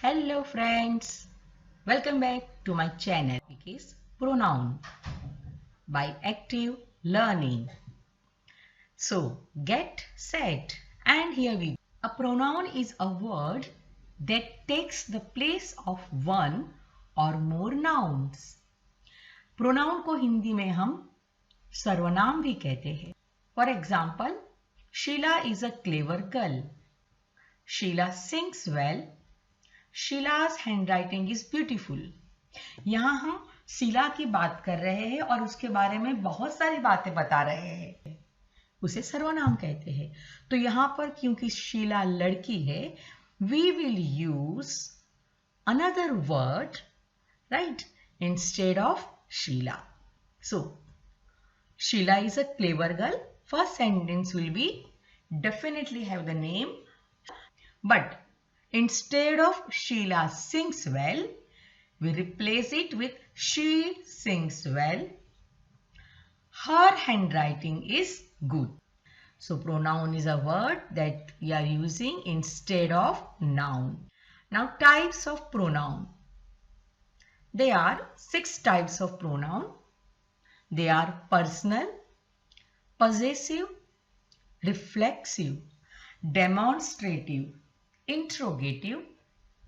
Hello friends, welcome back to my channel, which is Pronoun by Active Learning. So get set and here we go. A pronoun is a word that takes the place of one or more nouns. Pronoun को हिंदी में हम सर्वनाम भी कहते हैं. For example, Sheila is a clever girl. Sheila sings well. Sheila's handwriting is beautiful. यहाँ हम शीला की बात कर रहे हैं और उसके बारे में बहुत सारी बातें बता रहे हैं, उसे सर्वनाम कहते हैं. तो यहाँ पर क्योंकि शीला लड़की है, we will use another word right instead of Sheila. So Sheila is a clever girl. First sentence will be definitely have the name, but instead of Sheila sings well, we replace it with she sings well. Her handwriting is good. So pronoun is a word that we are using instead of noun. Now types of pronoun. There are 6 types of pronoun. They are personal, possessive, reflexive, demonstrative, interrogative,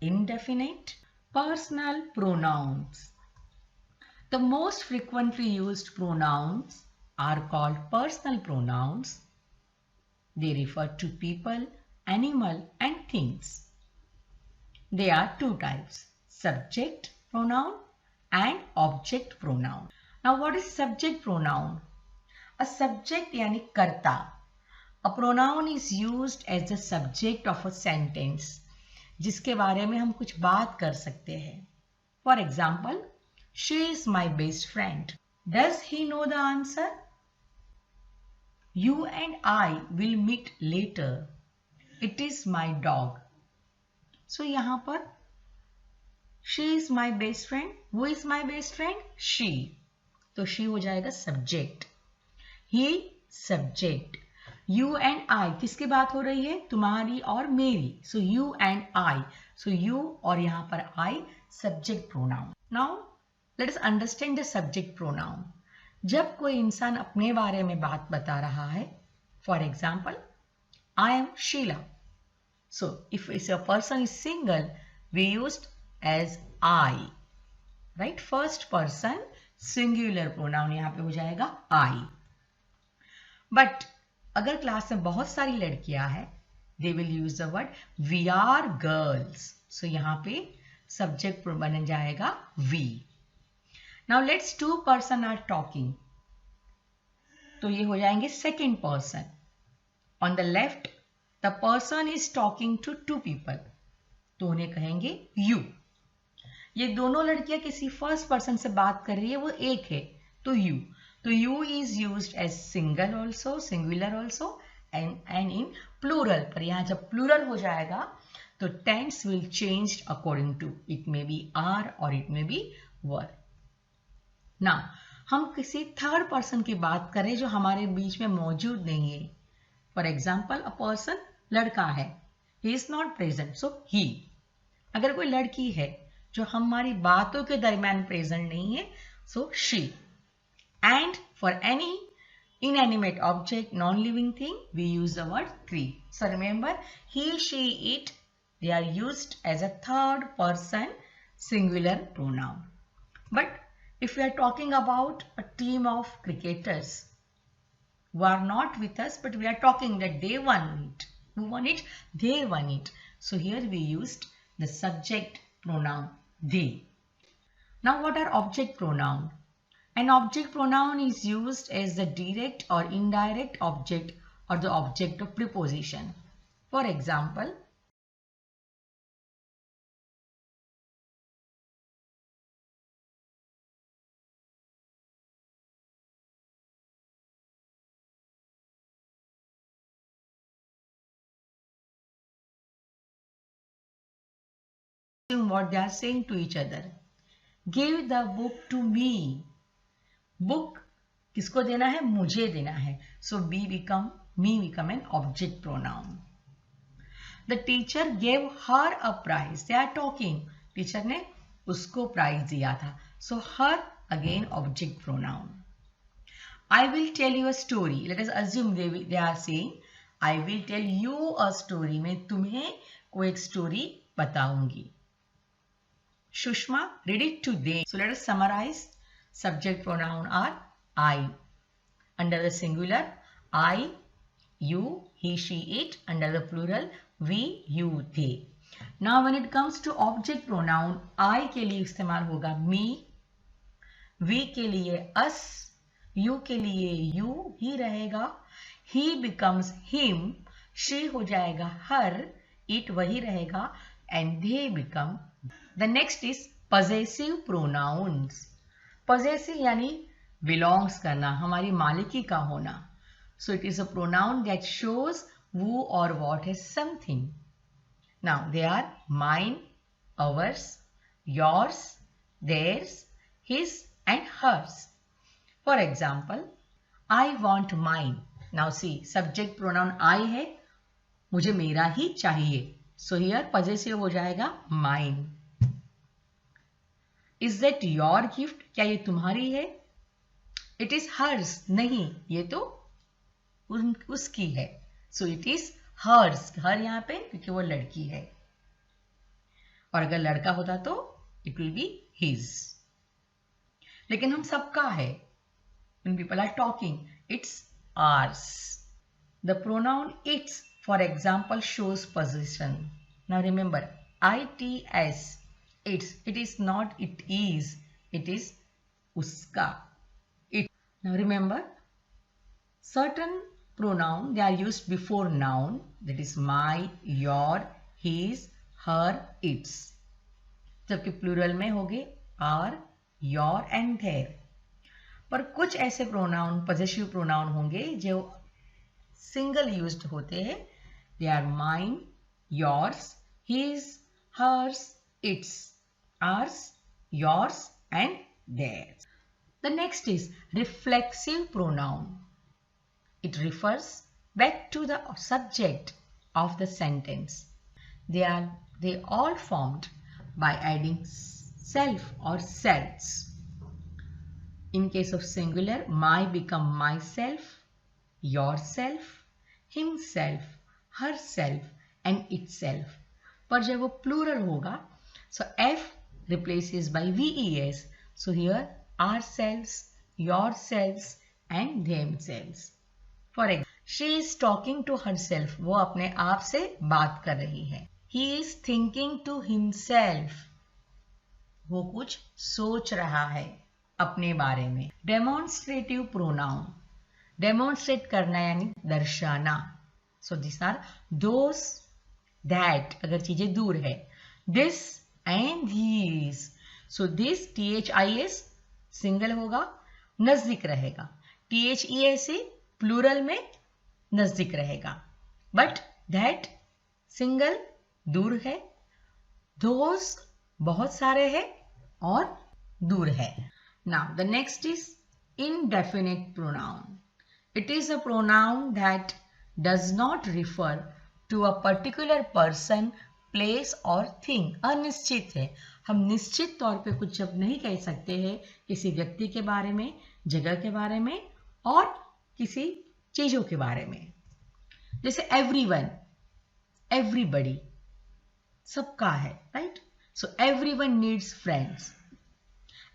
indefinite. Personal pronouns. The most frequently used pronouns are called personal pronouns. They refer to people, animal and things. There are 2 types, subject pronoun and object pronoun. Now what is subject pronoun? A subject यानी कर्ता. A pronoun is used as the subject of a sentence, जिसके बारे में हम कुछ बात कर सकते हैं. For example, she is my best friend. Does he know the answer? You and I will meet later. It is my dog. So यहाँ पर she is my best friend. Who is my best friend? She. तो she हो जाएगा subject. He subject. You and I किसकी बात हो रही है? तुम्हारी और मेरी. So you and I. So you और यहाँ पर I subject pronoun. Now let us understand the subject pronoun. जब कोई इंसान अपने बारे में बात बता रहा है, for example, I am Sheila. So if a person is single, we used as I. Right? First person singular pronoun यहाँ पे हो जाएगा I. But अगर क्लास में बहुत सारी लड़कियां हैं, they will use the word we are girls. So यहाँ पे subject बन जाएगा we. Now let's 2 person are talking. तो ये हो जाएंगे second person. On the left, the person is talking to 2 people. तो उन्हें कहेंगे you. ये दोनों लड़कियां किसी first person से बात कर रही है, वो एक है, तो you. तो you is used as single also, singular also and in plural. पर यहाँ जब plural हो जाएगा तो tense will change according to, it may be are or it may be were. Now हम किसी third person की बात करें जो हमारे बीच में मौजूद नहीं है. For example, a person लड़का है, he is not present, so he. अगर कोई लड़की है जो हमारी बातों के दरमियान present नहीं है, so she. And for any inanimate object, non-living thing, we use the word we. So remember, he, she, it, they are used as a third person singular pronoun. But if we are talking about a team of cricketers who are not with us, but we are talking that they won it. Who won it? They won it. So here we used the subject pronoun they. Now what are object pronoun? An object pronoun is used as the direct or indirect object or the object of preposition. For example, what they are saying to each other. Give the book to me. Book किसको देना है? मुझे देना है. So me become an object pronoun. The teacher gave her a prize. They are talking. Teacher ने उसको prize दिया था. So her again object pronoun. I will tell you a story. Let us assume they are saying I will tell you a story. मैं तुम्हें कोई एक story बताऊंगी. Shushma read it to them. So let us summarize. Subject pronoun are I. Under the singular, I, you, he, she, it. Under the plural, we, you, they. Now when it comes to object pronoun, I के लिए इस्तेमाल होगा me, we के लिए us, you के लिए you ही रहेगा, he becomes him, she हो जाएगा her, it वही रहेगा, and they become. The next is possessive pronouns. Possessive यानी belongs करना, हमारी मालिकी का होना. So it is a pronoun that shows who or what is something. Now they are mine, ours, yours, theirs, his and hers. For example, I want mine. Now see, subject pronoun I है, मुझे मेरा ही चाहिए. So here possessive हो जाएगा mine. Is that your gift? क्या ये तुम्हारी है? It is hers. नहीं, ये तो उसकी है. So it is hers. हर यहाँ पे क्योंकि वो लड़की है. और अगर लड़का होता तो it will be his. लेकिन हम सबका है. When people are talking, it's ours. The pronoun its, for example, shows possession. Now remember, its, its. It is not it is. It is uska. It. Now remember, certain pronoun, they are used before noun, that is my, your, his, her, its. जबकि plural में होंगे are, your and their. पर कुछ ऐसे pronoun possessive pronoun होंगे जो single used होते हैं. They are mine, yours, his, hers, its, ours, yours and theirs. The next is reflexive pronoun. It refers back to the subject of the sentence. They all formed by adding self or selves. In case of singular, my become myself, yourself, himself, herself and itself. पर जब वो plural होगा, so F replaces by VES. So here ourselves, yourselves and themselves. For example, she is talking to herself. वो अपने आप से बात कर रही है. He is thinking to himself. वो कुछ सोच रहा है अपने बारे में. Demonstrative pronoun. Demonstrate करना यानी दर्शाना. So these are those, that अगर चीजें दूर है. This and these. So this THIS single होगा, नजदीक रहेगा. THES प्लूरल में नजदीक रहेगा. बट दैट सिंगल दूर है. those बहुत सारे हैं और दूर है. Now the next is indefinite pronoun. It is a pronoun that does not refer to a particular person, place or thing. अनिश्चित है. हम निश्चित तौर पे कुछ जब नहीं कह सकते हैं किसी व्यक्ति के बारे में, जगह के बारे में और किसी चीजों के बारे में. जैसे everyone, everybody, सबका है, right? So everyone needs friends.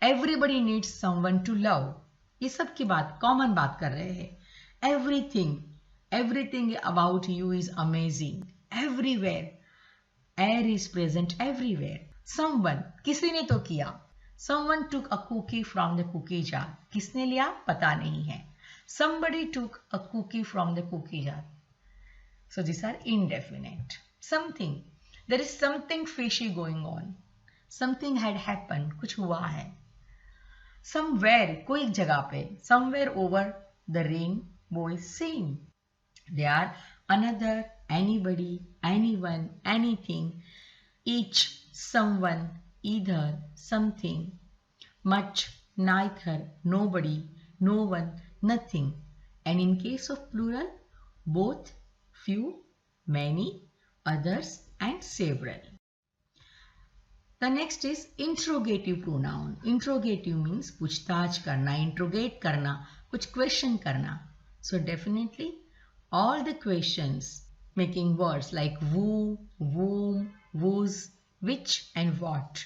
Everybody needs someone to love. ये सब की बात, कॉमन बात कर रहे हैं. Everything about you is amazing. Everywhere. Air is present everywhere. Someone, किसी ने तो किया. Someone took a cookie from the cookie jar. किसने लिया पता नहीं है. Somebody took a cookie from the cookie jar. So these are indefinite. Something. There is something fishy going on. Something had happened. कुछ हुआ है. Somewhere, कोई एक जगह पे. Somewhere over the rainbow is seen. They are another, anybody, anyone, anything, each, someone, either, something, much, neither, nobody, no one, nothing. And in case of plural, both, few, many, others, and several. The next is interrogative pronoun. Interrogative means पूछताछ करना, interrogate करना, कुछ question करना. So definitely all the questions making words like who, whom, whose, which and what,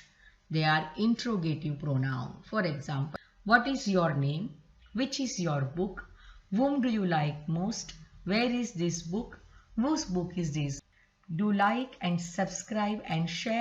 they are interrogative pronoun. For example, what is your name? Which is your book? Whom do you like most? Where is this book? Whose book is this? Do like and subscribe and share.